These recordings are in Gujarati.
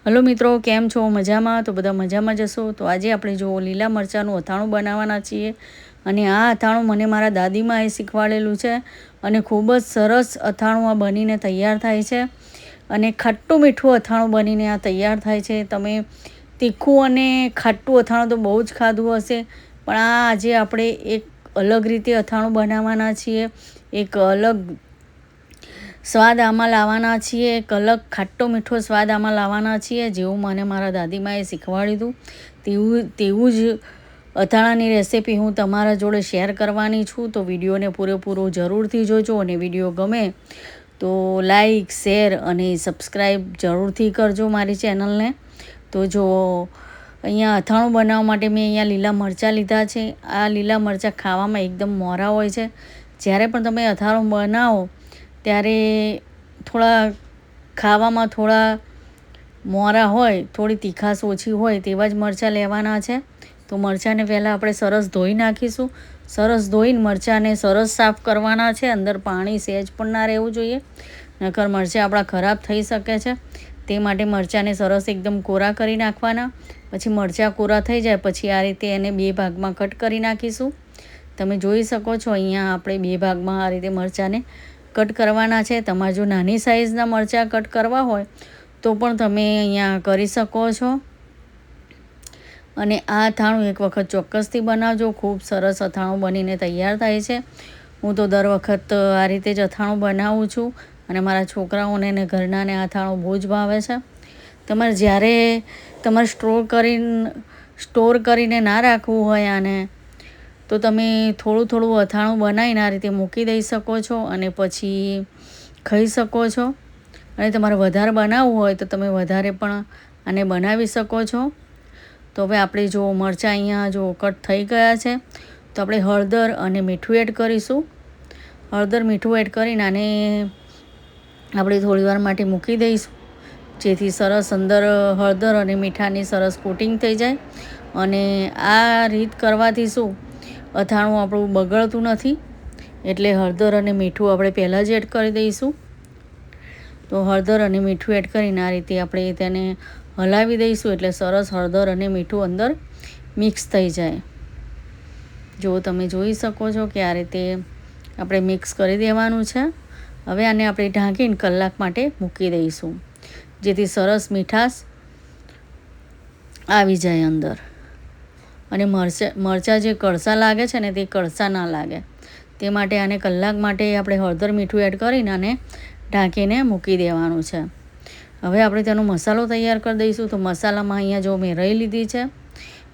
હલો મિત્રો, કેમ છો? મજામાં? તો બધા મજામાં જશો. તો આજે આપણે જો લીલા મરચાંનું અથાણું બનાવવાના છીએ અને આ અથાણું મને મારા દાદીમાએ શીખવાડેલું છે અને ખૂબ જ સરસ અથાણું આ બનીને તૈયાર થાય છે અને ખાટું મીઠું અથાણું બનીને આ તૈયાર થાય છે. તમે તીખું અને ખાટું અથાણું તો બહુ જ ખાધું હશે, પણ આજે આપણે એક અલગ રીતે અથાણું બનાવવાના છીએ, એક અલગ સ્વાદ આમાં લાવવાના છીએ, એક અલગ ખાટો મીઠો સ્વાદ આમાં લાવવાના છીએ. જેવું મને મારા દાદીમાએ શીખવાડ્યું હતું તેવું જ અથાણાની રેસીપી હું તમારા જોડે શેર કરવાની છું. તો વિડીયોને પૂરેપૂરો જરૂરથી જોજો અને વિડીયો ગમે તો લાઈક, શેર અને સબસ્ક્રાઈબ જરૂરથી કરજો મારી ચેનલને. તો જો અહીંયા અથાણું બનાવવા માટે મેં અહીંયા લીલા મરચાં લીધા છે. આ લીલા મરચાં ખાવામાં એકદમ મોરા હોય છે. જ્યારે પણ તમે અથાણું બનાવો ત્યારે થોડા ખાવામાં થોડા મોરા હોય, થોડી તીખાશ ઓછી હોય તેવા જ મરચાં લેવાના છે. તો મરચાંને પહેલાં આપણે સરસ ધોઈ નાખીશું. સરસ ધોઈને મરચાંને સરસ સાફ કરવાના છે. અંદર પાણી સહેજ પણ ના રહેવું જોઈએ, નકર મરચાં આપણા ખરાબ થઈ શકે છે. તે માટે મરચાંને સરસ એકદમ કોરા કરી નાખવાના. પછી મરચાં કોરા થઈ જાય પછી આ રીતે એને 2 ભાગમાં કટ કરી નાખીશું. તમે જોઈ શકો છો અહીંયા આપણે 2 ભાગમાં આ રીતે મરચાંને કટ કરવાના છે. તમારે જો નાની સાઇઝના મરચાં કટ કરવા હોય તો પણ તમે અહીંયા કરી શકો છો. અને આ અથાણું એક વખત ચોક્કસથી બનાવજો. ખૂબ સરસ અથાણું બનીને તૈયાર થાય છે. હું તો દર વખત આ રીતે જ અથાણું બનાવું છું અને મારા છોકરાઓને અને ઘરનાને અથાણું બહુ જ ભાવે છે. તમારે જ્યારે તમારે સ્ટોર કરીને ના રાખવું હોય આને, તો તમે થોડું થોડું અથાણું બનાવીને આ રીતે મૂકી દઈ શકો છો અને પછી ખાઈ શકો છો. અને તમારે વધારે બનાવવું હોય તો તમે વધારે પણ આને બનાવી શકો છો. તો હવે આપણે જો મરચાં અહીંયા જો કટ થઈ ગયા છે તો આપણે હળદર અને મીઠું એડ કરીશું. હળદર મીઠું એડ કરીને આને આપણે થોડીવાર માટે મૂકી દઈશું, જેથી સરસ અંદર હળદર અને મીઠાની સરસ કોટિંગ થઈ જાય. અને આ રીત કરવાથી શું અથાણું આપણું બગડતું નથી. એટલે હળદર અને મીઠું આપણે પહેલાં જ એડ કરી દઈશું. તો હળદર અને મીઠું એડ કરીને આ રીતે આપણે તેને હલાવી દઈશું એટલે સરસ હળદર અને મીઠું અંદર મિક્સ થઈ જાય. જો તમે જોઈ શકો છો કે આ રીતે આપણે મિક્સ કરી દેવાનું છે. હવે આને આપણે ઢાંકીને કલાક માટે મૂકી દઈશું, જેથી સરસ મીઠાશ આવી જાય અંદર અને મરચાં જે કડસા લાગે છે ને તે કડસા ના લાગે. તે માટે આને કલાક માટે આપણે હળદર મીઠું એડ કરીને આને ઢાંકીને મૂકી દેવાનું છે. હવે આપણે તેનો મસાલો તૈયાર કરી દઈશું. તો મસાલામાં અહીંયા જો મેં રાઈ લીધી છે,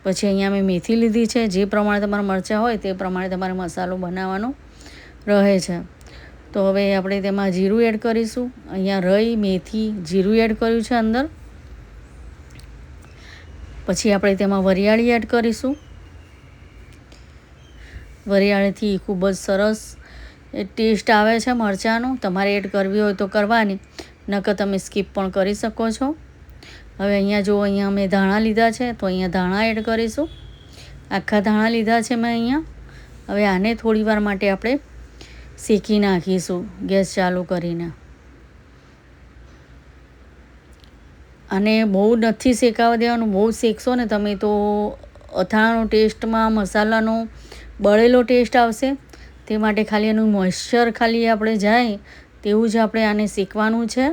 પછી અહીંયા મેં મેથી લીધી છે. જે પ્રમાણે તમારા મરચાં હોય તે પ્રમાણે તમારે મસાલો બનાવવાનો રહે છે. તો હવે આપણે તેમાં જીરું એડ કરીશું. અહીંયા રાઈ, મેથી, જીરું એડ કર્યું છે અંદર. પછી આપણે તેમાં વરિયાળી એડ કરીશું. વરિયાળીથી ખૂબ જ સરસ ટેસ્ટ આવે છે મરચાંનો. તમારે એડ કરવી હોય તો કરવાની, નકર તમે સ્કીપ પણ કરી શકો છો. હવે અહીંયા મેં ધાણા લીધા છે તો અહીંયા ધાણા એડ કરીશું. આખા ધાણા લીધા છે મેં અહીંયા. હવે આને થોડીવાર માટે આપણે શેકી નાખીશું ગેસ ચાલુ કરીને. અને બહુ નથી શેકાવા દેવાનું. બહુ શેકશો ને તમે તો અથાણાનો ટેસ્ટમાં મસાલાનો બળેલો ટેસ્ટ આવશે. તે માટે ખાલી એનું મોઇશ્ચર ખાલી આપણે જાય તેવું જ આપણે આને શેકવાનું છે.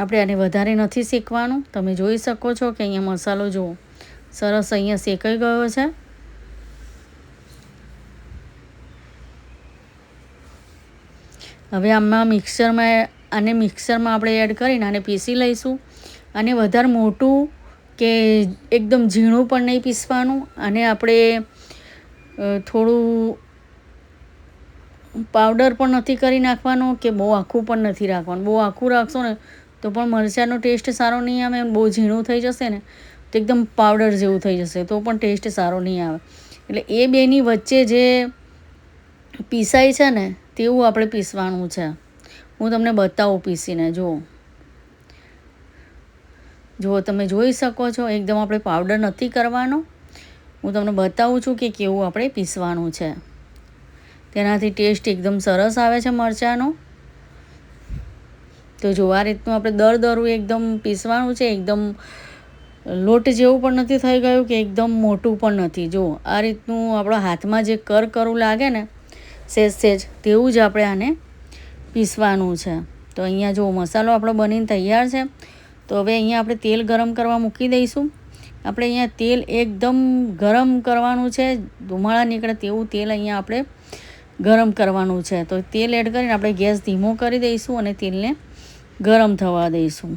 આપણે આને વધારે નથી શેકવાનું. તમે જોઈ શકો છો કે અહીંયા મસાલો જુઓ સરસ અહીંયા શેકાઈ ગયો છે. હવે આને મિક્સરમાં આપણે એડ કરીને આને પીસી લઈશું. અને વધારે મોટું કે એકદમ ઝીણું પણ નહીં પીસવાનું. અને આપણે થોડું પાવડર પણ નથી કરી નાખવાનું કે બહુ આખું પણ નથી રાખવાનું. બહુ આખું રાખશો ને તો પણ મરચાંનો ટેસ્ટ સારો નહીં આવે. બહુ ઝીણું થઈ જશે ને તો એકદમ પાવડર જેવું થઈ જશે તો પણ ટેસ્ટ સારો નહીં આવે. એટલે એ બેની વચ્ચે જે પીસાય છે ને તેવું આપણે પીસવાનું છે. હું તમને બતાવું પીસીને. જુઓ તમે જોઈ શકો છો એકદમ આપણે પાવડર નથી કરવાનો. હું તમને બતાવું છું કે કેવું આપણે પીસવાનું છે. તેનાથી ટેસ્ટ એકદમ સરસ આવે છે મરચાંનો. તો જો આ રીતનું આપણે દરદરું એકદમ પીસવાનું છે. એકદમ લોટ જેવું પણ નથી થઈ ગયું કે એકદમ મોટું પણ નથી. જો આ રીતનું આપણા હાથમાં જે કરવું લાગે ને સેજ તેવું જ આપણે આને પીસવાનું છે. તો અહીંયા જો મસાલો આપણો બનીને તૈયાર છે. તો હવે અહીંયા આપણે તેલ ગરમ કરવા મૂકી દઈશું. આપણે અહીંયા તેલ એકદમ ગરમ કરવાનું છે, ધુમાડા નીકળે તેવું તેલ અહીંયા આપણે ગરમ કરવાનું છે. તો તેલ એડ કરીને આપણે ગેસ ધીમો કરી દઈશું અને તેલને ગરમ થવા દઈશું.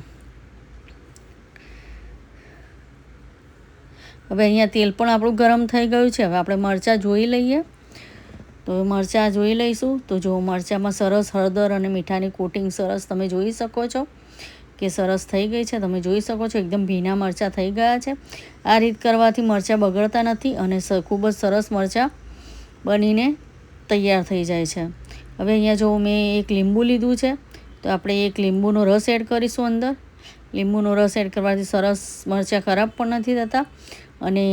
હવે અહીંયા તેલ પણ આપણું ગરમ થઈ ગયું છે. હવે આપણે મરચાં જોઈ લઈએ. તો મરચાં જોઈ લઈશું. તો જો મરચાંમાં સરસ હળદર અને મીઠાની કોટિંગ સરસ તમે જોઈ શકો છો કે સરસ થઈ ગઈ છે. તમે જોઈ શકો છો એકદમ ભીના મરચાં થઈ ગયા છે. આ રીત કરવાથી મરચાં બગડતા નથી અને ખૂબ જ સરસ મરચાં બનીને તૈયાર થઈ જાય છે. હવે અહીંયા જો મેં એક લીંબુ લીધું છે. તો આપણે એક લીંબુનો રસ એડ કરીશું અંદર. લીંબુનો રસ એડ કરવાથી સરસ મરચાં ખરાબ પણ નથી થતા અને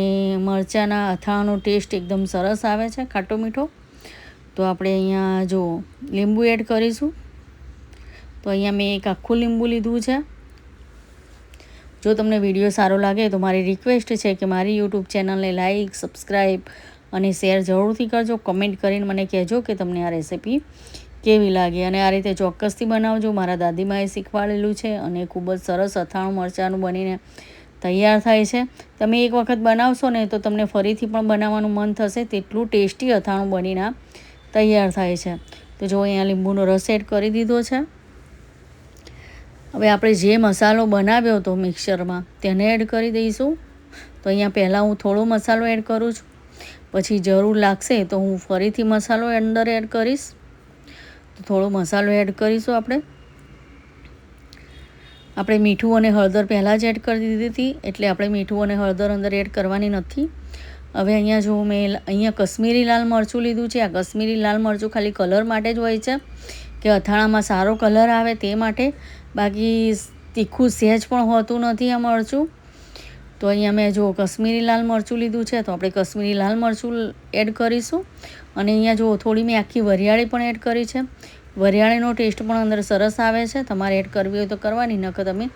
મરચાંના અથાણાનો ટેસ્ટ એકદમ સરસ આવે છે, ખાટો મીઠો. તો આપણે અહીંયા જો લીંબુ એડ કરીશું. તો અહીંયા મેં એક આખું લીંબુ લીધું છે. જો તમને વિડીયો સારો લાગે તો મારી રિક્વેસ્ટ છે કે મારી યુટ્યુબ ચેનલને લાઇક, સબસ્ક્રાઈબ અને શેર જરૂરથી કરજો. કમેન્ટ કરીને મને કહેજો કે તમને આ રેસીપી કેવી લાગી અને આ રીતે ચોક્કસથી બનાવજો. મારા દાદીમાએ શીખવાડેલું છે અને ખૂબ જ સરસ અથાણું મરચાંનું બનીને તૈયાર થાય છે. તમે એક વખત બનાવશો ને તો તમને ફરીથી પણ બનાવવાનું મન થશે. તેટલું ટેસ્ટી અથાણું બનીને તૈયાર થાય છે. તો જો અહીંયા લીંબુનો રસ એડ કરી દીધો છે. હવે આપણે જે મસાલો બનાવ્યો હતો મિક્સરમાં તેને એડ કરી દઈશું. તો અહીંયા પહેલાં હું થોડો મસાલો એડ કરું છું, પછી જરૂર લાગશે તો હું ફરીથી મસાલો અંદર એડ કરીશ. તો થોડો મસાલો એડ કરીશું. આપણે મીઠું અને હળદર પહેલાં જ એડ કરી દીધી હતી, એટલે આપણે મીઠું અને હળદર અંદર એડ કરવાની નથી. હવે અહીંયા જો મેં અહીંયા કશ્મીરી લાલ મરચું લીધું છે. આ કશ્મીરી લાલ મરચું ખાલી કલર માટે જ હોય છે કે અથાણામાં સારો કલર આવે તે માટે, બાકી તીખું સહેજ પણ હોતું નથી આ મરચું. તો અહીંયા મેં જો કશ્મીરી લાલ મરચું લીધું છે. તો આપણે કશ્મીરી લાલ મરચું એડ કરીશું. અને અહીંયા જો થોડી મેં આખી વરિયાળી પણ એડ કરી છે. વરિયાળીનો ટેસ્ટ પણ અંદર સરસ આવે છે. તમારે એડ કરવી હોય તો કરવાની, નકર તમે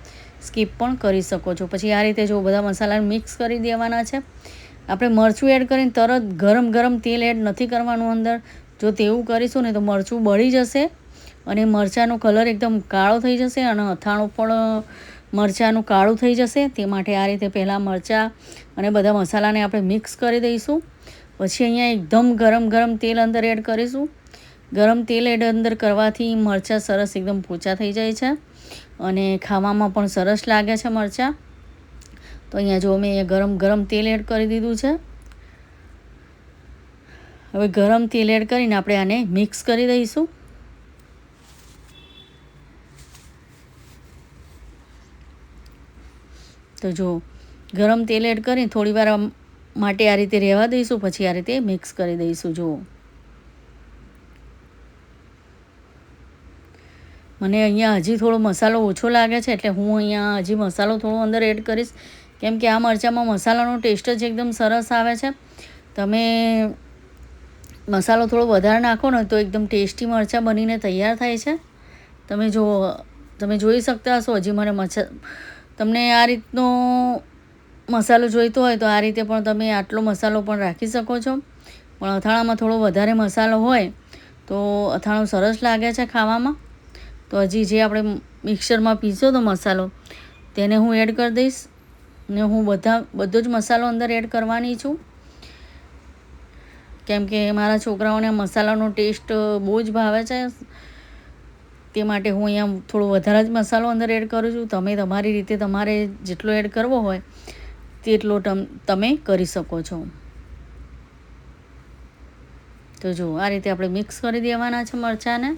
સ્કીપ પણ કરી શકો છો. પછી આ રીતે જો બધા મસાલાને મિક્સ કરી દેવાના છે. આપણે મરચું એડ કરીને તરત ગરમ તેલ એડ નથી કરવાનું અંદર. જો તેવું કરીશું ને તો મરચું બળી જશે અને મરચાંનો કલર એકદમ કાળો થઈ જશે અને અથાણું પણ મરચાંનું કાળું થઈ જશે. તે માટે આ રીતે પહેલાં મરચાં અને બધા મસાલાને આપણે મિક્સ કરી દઈશું. પછી અહીંયા એકદમ ગરમ તેલ અંદર એડ કરીશું. ગરમ તેલ એડ અંદર કરવાથી મરચાં સરસ એકદમ પોચા થઈ જાય છે અને ખાવામાં પણ સરસ લાગે છે મરચાં. તો અહીંયા જો મેં ગરમ તેલ એડ કરી દીધું છે. હવે ગરમ તેલ એડ કરીને આપણે આને મિક્સ કરી દઈશું. તો જો ગરમ તેલ એડ કરીને થોડી વાર માટે આ રીતે રહેવા દઈશું. પછી આ રીતે મિક્સ કરી દઈશું. જુઓ મને અહીંયા હજી થોડો મસાલો ઓછો લાગે છે, એટલે હું અહીંયા હજી મસાલો થોડો અંદર એડ કરીશ, કેમ કે આ મરચાંમાં મસાલાનો ટેસ્ટ જ એકદમ સરસ આવે છે. તમે મસાલો થોડો વધારે નાખો ને તો એકદમ ટેસ્ટી મરચાં બનીને તૈયાર થાય છે. તમે જોઈ શકતા હશો. હજી મને તમને આ રીતનો મસાલો જોઈતો હોય તો આ રીતે પણ તમે આટલો મસાલો પણ રાખી શકો છો. પણ અથાણામાં થોડો વધારે મસાલો હોય તો અથાણું સરસ લાગે છે ખાવામાં. તો હજી જે આપણે મિક્સરમાં પીસ્યો તો મસાલો તેને હું એડ કરી દઈશ ને હું બધો જ મસાલો અંદર એડ કરવાની છું, કેમ કે મારા છોકરાઓને મસાલાનો ટેસ્ટ બહુ જ ભાવે છે. તે માટે હું અહીંયા થોડો વધારે જ મસાલો અંદર એડ કરું છું. તમે તમારી રીતે તમારે જેટલો એડ કરવો હોય તેટલો તમે કરી શકો છો. તો જો આ રીતે આપણે મિક્સ કરી દેવાના છે મરચાંને.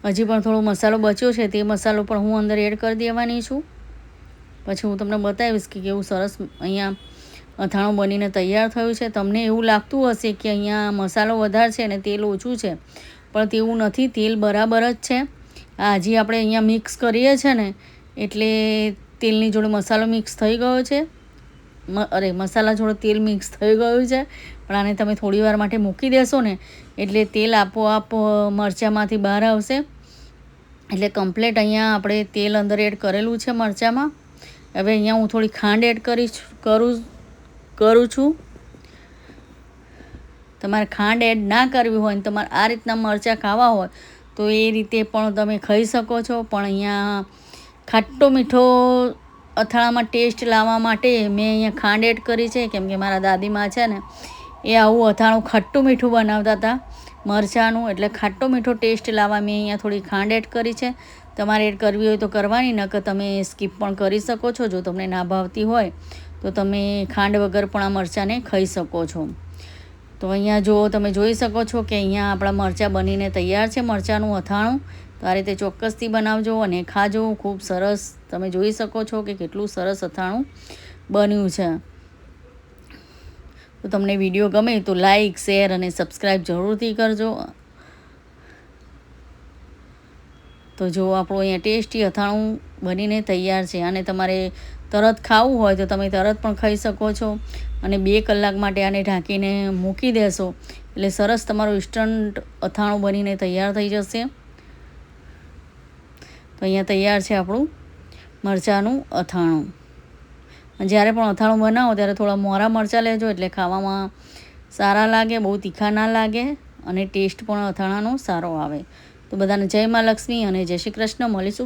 હજી પણ થોડો મસાલો બચ્યો છે તે મસાલો પણ હું અંદર એડ કરી દેવાની છું. પછી હું તમને બતાવીશ કે કેવું સરસ અહીંયા અથાણું બનીને તૈયાર થયું છે. તમને એવું લાગતું હશે કે અહીંયા મસાલો વધારે છે અને તેલ ઓછું છે, પણ તેવું નથી. તેલ બરાબર જ છે. આ હજી આપણે અહીંયા મિક્સ કરીએ છીએ ને એટલે તેલની જોડે મસાલો મિક્સ થઈ ગયો છે. મસાલા જોડે તેલ મિક્સ થઈ ગયું છે, પણ આને તમે થોડી વાર માટે મૂકી દેશો ને એટલે તેલ આપોઆપ મરચાંમાંથી બહાર આવશે. એટલે કમ્પ્લેટ અહીંયા આપણે તેલ અંદર એડ કરેલું છે મરચાંમાં. હવે અહીંયા હું થોડી ખાંડ એડ કરું છું. તમારે ખાંડ એડ ના કરવી હોય ને તમારે આ રીતના મરચાં ખાવા હોય તો એ રીતે પણ તમે ખાઈ શકો છો. પણ અહીંયા ખાટો મીઠો અથાણામાં ટેસ્ટ લાવવા માટે મેં અહીંયા ખાંડ એડ કરી છે, કેમ કે મારા દાદીમાં છે ને એ આવું અથાણું ખાટું મીઠું બનાવતા હતા મરચાંનું, એટલે ખાટો મીઠો ટેસ્ટ લાવવા મેં અહીંયા થોડી ખાંડ એડ કરી છે. તમારે એડ કરવી હોય તો કરવાની, નકર તમે સ્કીપ પણ કરી શકો છો. જો તમને ના ભાવતી હોય તો તમે ખાંડ વગર પણ આ મરચાંને ખાઈ શકો છો. તો અહીંયા જો તમે જોઈ શકો છો કે અહીંયા આપણા મરચાં બનીને તૈયાર છે, મરચાંનું અથાણું. તો આ રીતે ચોક્કસથી બનાવજો અને ખાજો. ખૂબ સરસ, તમે જોઈ શકો છો કે કેટલું સરસ અથાણું બન્યું છે. તો તમને વિડીયો ગમે તો લાઈક, શેર અને સબસ્ક્રાઈબ જરૂરથી કરજો. તો જો આપણું અહીંયા ટેસ્ટી અથાણું બનીને તૈયાર છે. અને તમારે તરત ખાવું હોય તો તમે તરત પણ ખાઈ શકો છો. અને 2 કલાક માટે આને ઢાંકીને મૂકી દેશો એટલે સરસ તમારું ઇન્સ્ટન્ટ અથાણું બનીને તૈયાર થઈ જશે. તો અહીંયા તૈયાર છે આપણું મરચાંનું અથાણું. જ્યારે પણ અથાણું બનાવો ત્યારે થોડા મોરા મરચાં લેજો, એટલે ખાવામાં સારા લાગે, બહુ તીખા ના લાગે અને ટેસ્ટ પણ અથાણાનો સારો આવે. તો બધાને જય મા લક્ષ્મી અને જય શ્રી કૃષ્ણ. મળીશું